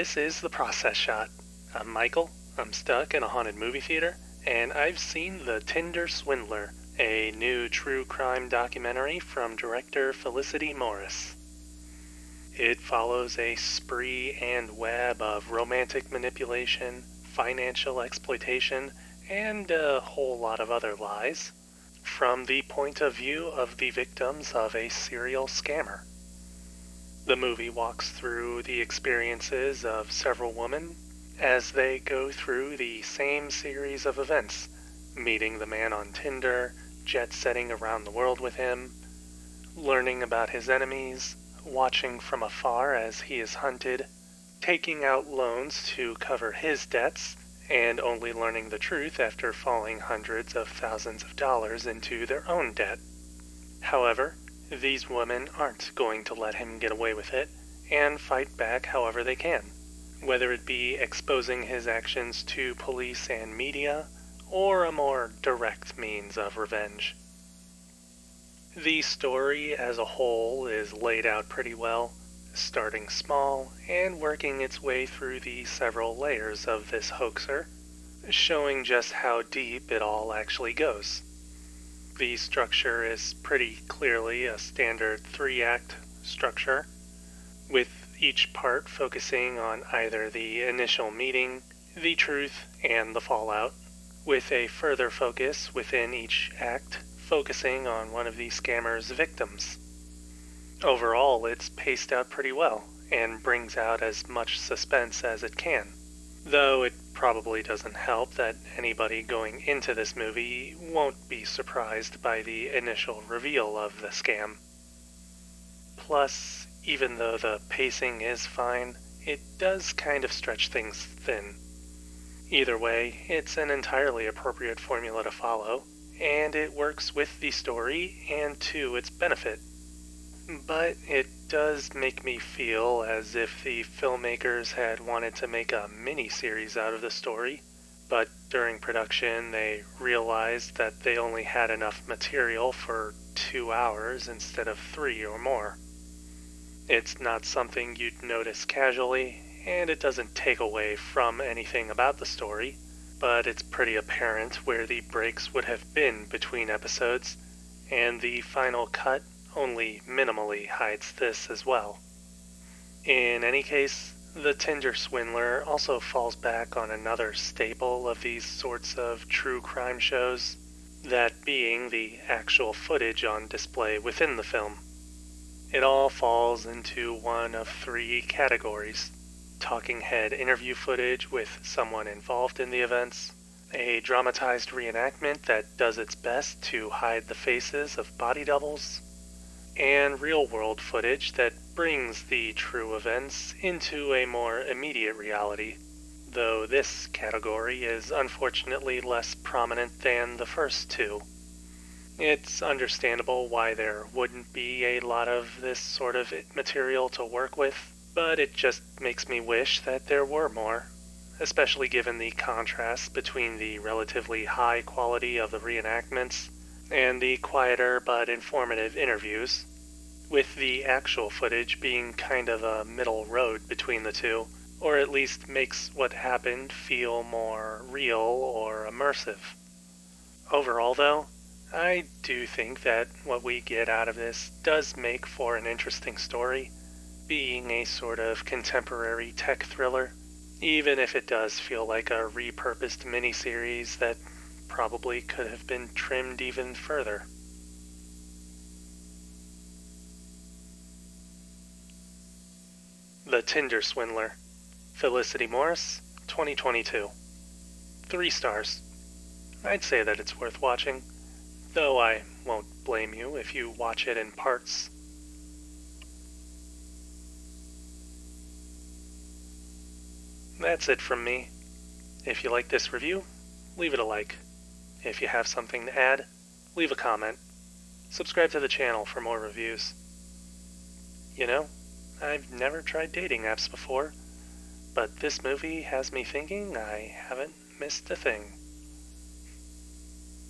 This is The Process Shot. I'm Michael, I'm stuck in a haunted movie theater, and I've seen The Tinder Swindler, a new true crime documentary from director Felicity Morris. It follows a spree and web of romantic manipulation, financial exploitation, and a whole lot of other lies, from the point of view of the victims of a serial scammer. The movie walks through the experiences of several women as they go through the same series of events, meeting the man on Tinder, jet-setting around the world with him, learning about his enemies, watching from afar as he is hunted, taking out loans to cover his debts, and only learning the truth after falling hundreds of thousands of dollars into their own debt. However, these women aren't going to let him get away with it, and fight back however they can, whether it be exposing his actions to police and media, or a more direct means of revenge. The story as a whole is laid out pretty well, starting small and working its way through the several layers of this hoaxer, showing just how deep it all actually goes. The structure is pretty clearly a standard 3-act structure, with each part focusing on either the initial meeting, the truth, and the fallout, with a further focus within each act focusing on one of the scammer's victims. Overall, it's paced out pretty well, and brings out as much suspense as it can, though it probably doesn't help that anybody going into this movie won't be surprised by the initial reveal of the scam. Plus, even though the pacing is fine, it does kind of stretch things thin. Either way, it's an entirely appropriate formula to follow, and it works with the story and to its benefit. But it does make me feel as if the filmmakers had wanted to make a mini-series out of the story, but during production they realized that they only had enough material for 2 hours instead of 3 or more. It's not something you'd notice casually, and it doesn't take away from anything about the story, but it's pretty apparent where the breaks would have been between episodes, and the final cut only minimally hides this as well. In any case, The Tinder Swindler also falls back on another staple of these sorts of true crime shows, that being the actual footage on display within the film. It all falls into one of 3 categories: talking head interview footage with someone involved in the events, a dramatized reenactment that does its best to hide the faces of body doubles, and real-world footage that brings the true events into a more immediate reality, though this category is unfortunately less prominent than the first 2. It's understandable why there wouldn't be a lot of this sort of material to work with, but it just makes me wish that there were more, especially given the contrast between the relatively high quality of the reenactments and the quieter but informative interviews, with the actual footage being kind of a middle road between the two, or at least makes what happened feel more real or immersive. Overall, though, I do think that what we get out of this does make for an interesting story, being a sort of contemporary tech thriller, even if it does feel like a repurposed miniseries that probably could have been trimmed even further. The Tinder Swindler, Felicity Morris, 2022. 3 stars. I'd say that it's worth watching, though I won't blame you if you watch it in parts. That's it from me. If you like this review, leave it a like. If you have something to add, leave a comment. Subscribe to the channel for more reviews. You know, I've never tried dating apps before, but this movie has me thinking I haven't missed a thing.